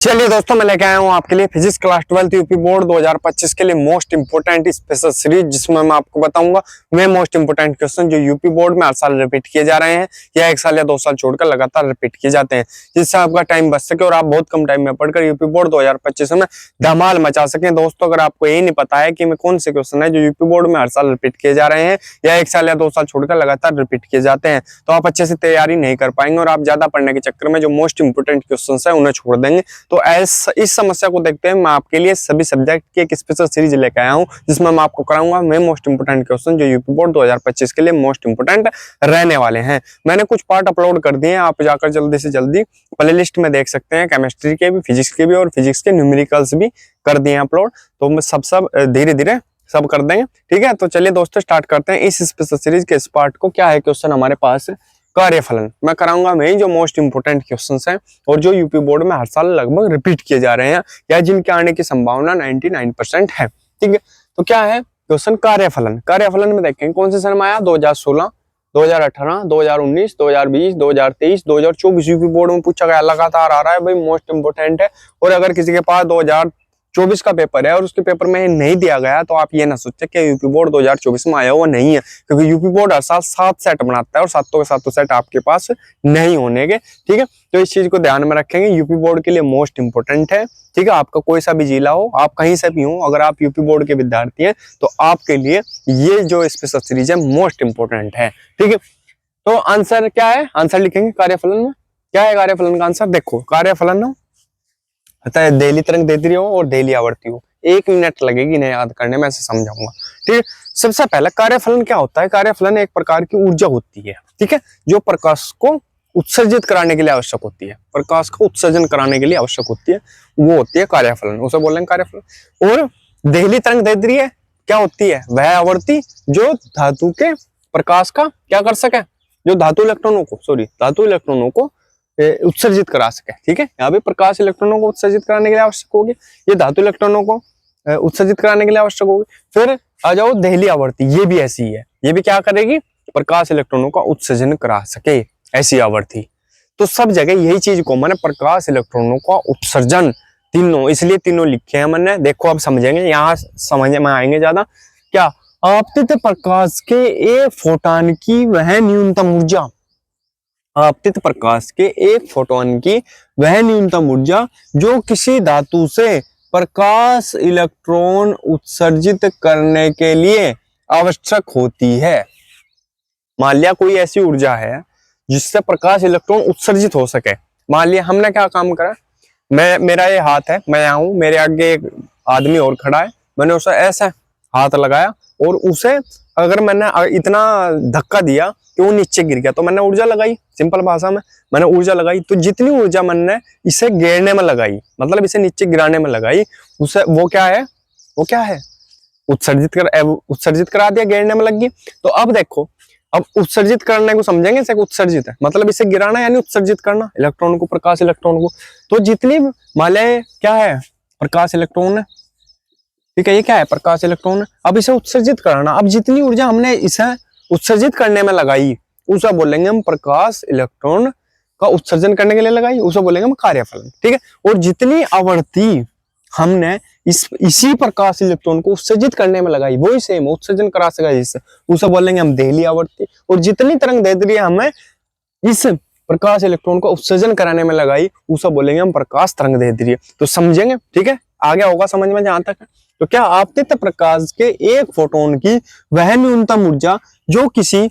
चलिए दोस्तों, मैं लेके आया हूँ आपके लिए फिजिक्स क्लास 12 यूपी बोर्ड 2025 के लिए मोस्ट इंपोर्टेंट स्पेशल सीरीज, जिसमें मैं आपको बताऊंगा वे मोस्ट इंपोर्टेंट क्वेश्चन जो यूपी बोर्ड में हर साल रिपीट किए जा रहे हैं या एक साल या 2 साल छोड़कर लगातार रिपीट किए जाते हैं, जिससे आपका टाइम बच सके और आप बहुत कम टाइम में पढ़कर यूपी बोर्ड 2025 में धमाल मचा सकें। दोस्तों, अगर आपको यही नहीं पता है कि मैं कौन से क्वेश्चन है जो यूपी बोर्ड में हर साल रिपीट किए जा रहे हैं या एक साल या 2 साल छोड़कर लगातार रिपीट किए जाते हैं, तो आप अच्छे से तैयारी नहीं कर पाएंगे और आप ज्यादा पढ़ने के चक्कर में जो मोस्ट इंपोर्टेंट क्वेश्चन है उन्हें छोड़ देंगे। तो इस समस्या को देखते हैं मैं आपके लिए सभी सब्जेक्ट की एक स्पेशल सीरीज लेकर आया हूं, जिसमें मैं आपको कराऊंगा मैं मोस्ट इंपोर्टेंट क्वेश्चन जो यूपी बोर्ड 2025 के लिए मोस्ट इंपोर्टेंट रहने वाले हैं। मैंने कुछ पार्ट अपलोड कर दिए हैं, आप जाकर जल्दी से जल्दी प्लेलिस्ट में देख सकते हैं। केमिस्ट्री के भी, फिजिक्स के भी और फिजिक्स के न्यूमेरिकल्स भी कर दिए हैं अपलोड, तो मैं सब धीरे धीरे सब कर देंगे। ठीक है, तो चलिए दोस्तों स्टार्ट करते हैं इस स्पेशल सीरीज के इस पार्ट को। क्या है क्वेश्चन हमारे पास? कार्यफलन मैं कराऊंगा मैं जो मोस्ट इंपोर्टेंट क्वेश्चंस हैं और जो यूपी बोर्ड में हर साल लगभग रिपीट किए जा रहे हैं या जिनके आने की संभावना 99% है। ठीक है, तो क्या है क्वेश्चन? कार्यफलन। कार्यफलन में देखेंगे कौन से सन में आया? 2016, 2018, 2019, 2020, 2023, 2024 यूपी बोर्ड में पूछा गया, लगातार आ रहा है भाई, मोस्ट इंपोर्टेंट है। और अगर किसी के पास 2024 का पेपर है और उसके पेपर में नहीं दिया गया, तो आप ये ना सोचे कि यूपी बोर्ड 2024 में आया हुआ नहीं है, क्योंकि यूपी बोर्ड हर साल 7 सेट बनाता है और सातों के सातों सेट आपके पास नहीं होने के। ठीक है, तो इस चीज को ध्यान में रखेंगे, यूपी बोर्ड के लिए मोस्ट इंपोर्टेंट है। ठीक है, आपका कोई सा भी जिला हो, आप कहीं से भी हो, अगर आप यूपी बोर्ड के विद्यार्थी हैं तो आपके लिए ये जो स्पेशल सीरीज है मोस्ट इंपोर्टेंट है। ठीक है, तो आंसर क्या है? आंसर लिखेंगे कार्यफलन में। क्या है कार्यफलन का आंसर? देखो, कार्यफलन दहली तरंग दैर्ध्य हो और दहली आवर्ती हो। 1 मिनट लगेगी इन्हें याद करने में, ऐसे समझाऊंगा। ठीक है, सबसे पहले कार्यफलन क्या होता है? कार्यफलन एक प्रकार की ऊर्जा होती है, ठीक है, जो प्रकाश को उत्सर्जित कराने के लिए आवश्यक होती है। प्रकाश को उत्सर्जन कराने के लिए आवश्यक होती है, वो होती है कार्यफलन, उसे बोलेंगे कार्यफलन। और दहली तरंग दैर्ध्य क्या होती है? वह आवर्ती जो धातु के प्रकाश का क्या कर सके, जो धातु इलेक्ट्रॉनों को उत्सर्जित करा सके। ठीक है, यहाँ पे प्रकाश इलेक्ट्रॉनों को उत्सर्जित कराने के लिए आवश्यक होगी, ये धातु इलेक्ट्रॉनों को उत्सर्जित कराने के लिए आवश्यक होगी। फिर आ जाओ दहली आवर्ती, ये भी ऐसी ही है, ये भी क्या करेगी? प्रकाश इलेक्ट्रॉनों का उत्सर्जन करा सके, ऐसी आवर्ती। तो सब जगह यही चीज को मैंने प्रकाश इलेक्ट्रॉनों का उत्सर्जन, तीनों, इसलिए तीनों लिखे हैं मैंने। देखो आप समझेंगे, यहाँ समझ में आएंगे ज्यादा। क्या? आपतित प्रकाश के एक फोटॉन की वह न्यूनतम ऊर्जा, आपतित प्रकाश के एक फोटोन की वह न्यूनतम ऊर्जा जो किसी धातु से प्रकाश इलेक्ट्रॉन उत्सर्जित करने के लिए आवश्यक होती है। मान लिया कोई ऐसी ऊर्जा है जिससे प्रकाश इलेक्ट्रॉन उत्सर्जित हो सके। मान लिया हमने क्या काम करा, मेरा ये हाथ है, मैं यहाँ हूं, मेरे आगे एक आदमी और खड़ा है, मैंने उसे ऐसा हाथ लगाया और उसे अगर मैंने इतना धक्का दिया कि वो नीचे गिर गया, तो मैंने ऊर्जा लगाई। सिंपल भाषा में मैंने ऊर्जा लगाई, तो जितनी ऊर्जा मैंने इसे गिरने में लगाई, मतलब इसे नीचे गिराने में लगाई, उसे वो क्या है? उत्सर्जित करा दिया, गिरने में लग गई। तो अब देखो, अब उत्सर्जित करने को समझेंगे, इसे उत्सर्जित है मतलब इसे गिराना यानी उत्सर्जित करना इलेक्ट्रॉन को, प्रकाश इलेक्ट्रॉन को। तो जितनी मान ले क्या है? प्रकाश इलेक्ट्रॉन है, ठीक है, ये क्या है? प्रकाश इलेक्ट्रॉन है। अब इसे उत्सर्जित कराना, अब जितनी ऊर्जा हमने इसे उत्सर्जित करने में लगाई उसे बोलेंगे हम प्रकाश इलेक्ट्रॉन का उत्सर्जन करने के लिए लगाई, उसे बोलेंगे हम कार्यफलन। ठीक है, और जितनी आवर्ती हमने इसी प्रकाश इलेक्ट्रॉन को उत्सर्जित करने में लगाई, वही सेम उत्सर्जन करा सका जिससे, उसे बोलेंगे हम दहली आवर्ती। और जितनी तरंग दैर्ध्य हमें इस प्रकाश इलेक्ट्रॉन को उत्सर्जन कराने में लगाई, उसे बोलेंगे हम प्रकाश तरंग दैर्ध्य। तो समझेंगे, ठीक है, आगे होगा समझ में जहां तक है। तो क्या? आपतित प्रकाश के एक फोटोन की वह न्यूनतम ऊर्जा जो किसी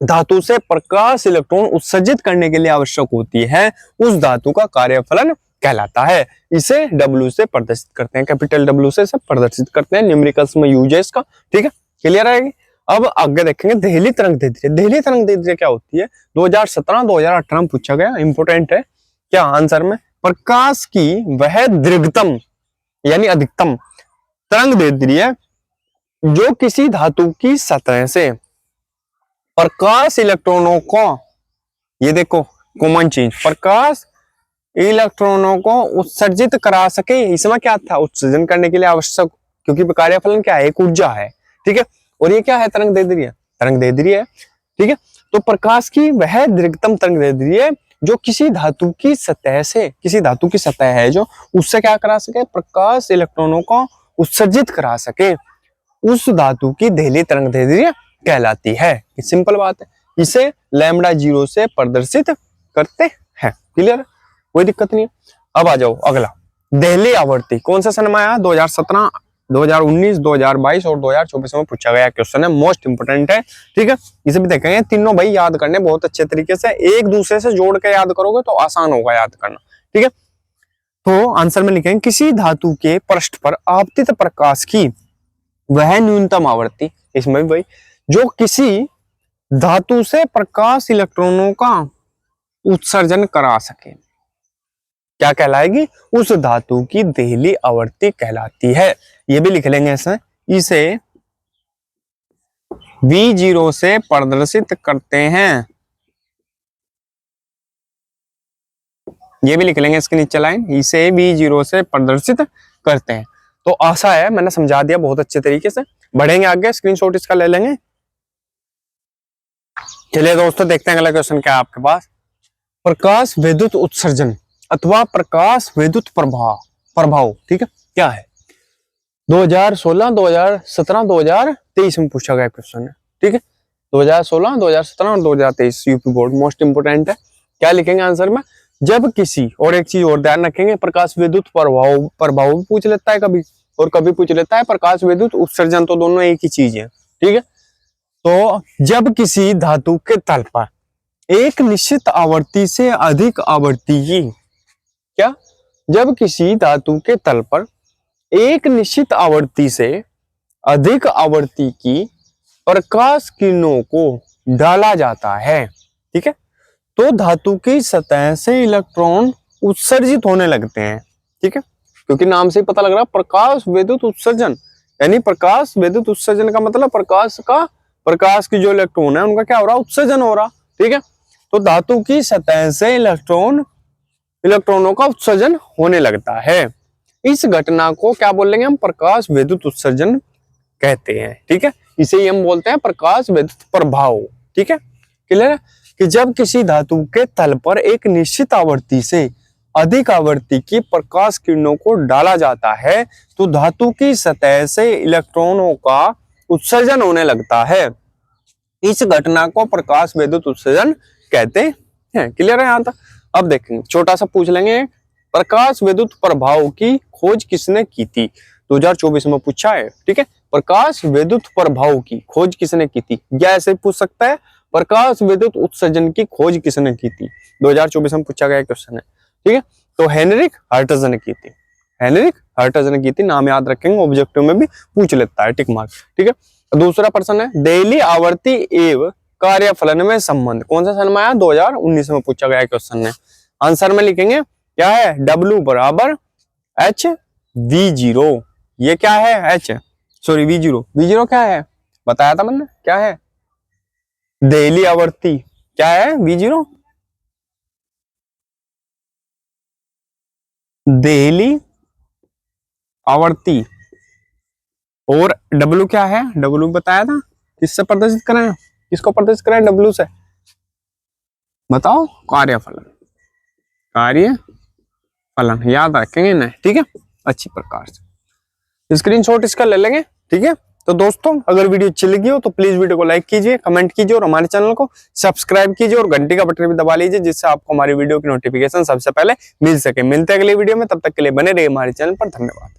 धातु से प्रकाश इलेक्ट्रॉन उत्सर्जित करने के लिए आवश्यक होती है, उस धातु का कार्यफलन कहलाता है। इसे W से प्रदर्शित करते हैं, कैपिटल W से सब प्रदर्शित करते हैं, न्यूमेरिकल्स में यूज है इसका। ठीक है, क्लियर आएगी। अब आगे देखेंगे दहली तरंग दैर्ध्य। दहली तरंग दैर्ध्य क्या होती है? 2017-2018 में पूछा गया, इंपोर्टेंट है। क्या आंसर में? प्रकाश की वह दीर्घतम यानी अधिकतम तरंग दैर्ध्य जो किसी धातु की सतह से प्रकाश इलेक्ट्रॉनों को, ये देखो कॉमन चीज, प्रकाश इलेक्ट्रॉनों को उत्सर्जित करा सके। इसमें क्या था? उत्सर्जन करने के लिए आवश्यक, क्योंकि कार्यफलन क्या है? एक ऊर्जा है। ठीक है, और ये क्या है? तरंग दैर्ध्य है। ठीक है, तो प्रकाश की वह दीर्घतम तरंग दैर्ध्य जो किसी धातु की सतह है जो उससे क्या करा सके, प्रकाश इलेक्ट्रॉनों को उत्सर्जित करा सके, उस धातु की देहली तरंगदैर्ध्य कहलाती है। सिंपल बात है, इसे लैम्बडा 0 से प्रदर्शित करते हैं। क्लियर, कोई दिक्कत नहीं है। अब आ जाओ अगला, देहली आवर्ती कौन सा सन में आया? 2017, 2019, 2022 और 2024 में पूछा गया क्वेश्चन है, मोस्ट इंपोर्टेंट है। ठीक है, इसे भी देखेंगे। तीनों भाई याद करने बहुत अच्छे तरीके से, एक दूसरे से जोड़ के याद करोगे तो आसान होगा याद करना। ठीक है, तो आंसर में लिखेंगे किसी धातु के पृष्ठ पर आपतित प्रकाश की वह न्यूनतम आवृत्ति, इसमें भी भाई जो किसी धातु से प्रकाश इलेक्ट्रॉनों का उत्सर्जन करा सके, क्या कहलाएगी? उस धातु की देहली आवर्ती कहलाती है। ये भी लिख लेंगे इसे V0 से प्रदर्शित करते हैं। ये भी लिख लेंगे इसके नीचे लाइन, इसे V0 से प्रदर्शित करते हैं। तो आशा है मैंने समझा दिया बहुत अच्छे तरीके से। बढ़ेंगे आगे, स्क्रीनशॉट इसका ले लेंगे। चलिए दोस्तों देखते हैं अगला क्वेश्चन क्या है आपके पास। प्रकाश विद्युत उत्सर्जन अथवा प्रकाश विद्युत प्रभाव ठीक है क्या है? 2016, 2017, 2023 में पूछा गया क्वेश्चन है। ठीक है, 2016, 2017 और 2023 यूपी बोर्ड मोस्ट इंपोर्टेंट है। क्या लिखेंगे आंसर में? जब किसी, और एक चीज और ध्यान रखेंगे, प्रकाश विद्युत प्रभाव भी पूछ लेता है कभी, और कभी पूछ लेता है प्रकाश विद्युत उत्सर्जन, तो दोनों एक ही चीज है। ठीक है, तो जब किसी धातु के तल पर एक निश्चित आवृत्ति से अधिक आवृत्ति की, क्या? जब किसी धातु के तल पर एक निश्चित आवृत्ति से अधिक आवृत्ति की प्रकाश किरणों को डाला जाता है, ठीक है, तो धातु की सतह से इलेक्ट्रॉन उत्सर्जित होने लगते हैं। ठीक है, क्योंकि नाम से ही पता लग रहा है प्रकाश विद्युत उत्सर्जन, यानी प्रकाश विद्युत उत्सर्जन का मतलब प्रकाश की जो इलेक्ट्रॉन है उनका क्या हो रहा? उत्सर्जन हो रहा। ठीक है, तो धातु की सतह से इलेक्ट्रॉनों का उत्सर्जन होने लगता है। इस घटना को क्या बोलेंगे हम? प्रकाश विद्युत उत्सर्जन कहते हैं। ठीक है, इसे हम बोलते हैं प्रकाश विद्युत प्रभाव। ठीक है, क्लियर है कि जब किसी धातु के तल पर एक निश्चित आवृत्ति से अधिक आवृत्ति की प्रकाश किरणों को डाला जाता है तो धातु की सतह से इलेक्ट्रॉनों का उत्सर्जन होने लगता है। इस घटना को प्रकाश विद्युत उत्सर्जन कहते हैं। क्लियर है यहाँ तक? अब देखेंगे, छोटा सा पूछ लेंगे, प्रकाश विद्युत प्रभाव की खोज किसने की थी? 2024 में पूछा है। ठीक है, प्रकाश विद्युत प्रभाव की खोज किसने की थी? या ऐसे पूछ सकता है, प्रकाश विद्युत उत्सर्जन की खोज किसने की थी? 2024 में पूछा गया क्वेश्चन है। ठीक है, तो हेनरिक हर्ट्ज ने की थी। हेनरिक हर्ट्ज ने की थी, नाम याद रखेंगे, ऑब्जेक्टिव में भी पूछ लेता है, टिक मार्क। ठीक है, दूसरा प्रश्न है, देहली आवर्ती एवं कार्यफलन में संबंध कौन सा सन में आया? 2019 में पूछा गया क्वेश्चन है। आंसर में लिखेंगे क्या है? W बराबर H V0। ये क्या है? V0 क्या है? बताया था मैंने, क्या है? देहली आवर्ती क्या है? V0 देहली आवर्ती, और W क्या है? W बताया था, किससे प्रदर्शित कराएं? किसको प्रदर्शित कराएं W से? बताओ। कार्यफलन याद रखेंगे ना, ठीक है, अच्छी प्रकार से स्क्रीनशॉट इसका ले लेंगे। ठीक है, तो दोस्तों अगर वीडियो अच्छी लगी हो तो प्लीज वीडियो को लाइक कीजिए, कमेंट कीजिए और हमारे चैनल को सब्सक्राइब कीजिए और घंटी का बटन भी दबा लीजिए, जिससे आपको हमारी वीडियो की नोटिफिकेशन सबसे पहले मिल सके। मिलते हैं अगले वीडियो में, तब तक के लिए बने रहिए हमारे चैनल पर। धन्यवाद।